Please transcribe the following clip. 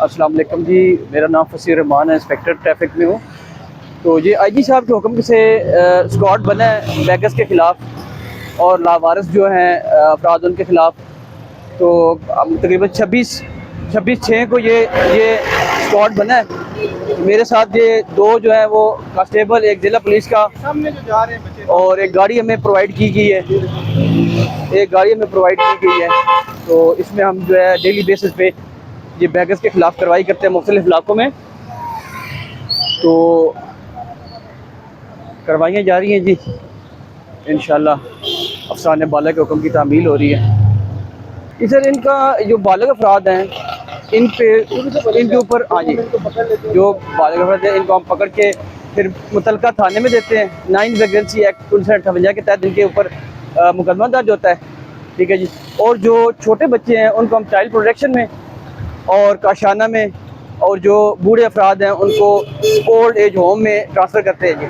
अस्सलाम वालेकुम जी, मेरा नाम फसीर रहमान है, इंस्पेक्टर ट्रैफिक में हूँ। तो ये आईजी साहब के हुक्म से स्क्वाड बना है बैगर्स के ख़िलाफ़ और लावारिस जो हैं अफराद उनके ख़िलाफ़। तो तकरीबन 26/6 को ये स्क्वाड बना है। मेरे साथ ये दो जो है वो कांस्टेबल, एक ज़िला पुलिस का सामने जो जा रहे हैं बच्चे, और एक गाड़ी हमें प्रोवाइड की गई है। तो इसमें हम जो है डेली बेसिस पे ये बैगर्स के ख़िलाफ़ कार्रवाई करते हैं मुख्तलिफ इलाकों में। तो कार्रवाइयाँ जारी हैं जी, इंशाअल्लाह अफसाने बालग के हुक्म की तामील हो रही है। इधर इनका जो बालग अफराद हैं इनके ऊपर हाँ जी, जो बालग अफराद हैं इनको हम पकड़ के फिर मुतलका थाने में देते हैं। 9 वैकेंसी एक्ट 1958 के तहत इनके ऊपर मुकदमा दर्ज होता है, ठीक है जी। और जो छोटे बच्चे हैं उनको हम चाइल्ड प्रोटेक्शन में और काशाना में, और जो बूढ़े अफराद हैं उनको ओल्ड एज होम में ट्रांसफ़र करते हैं जी।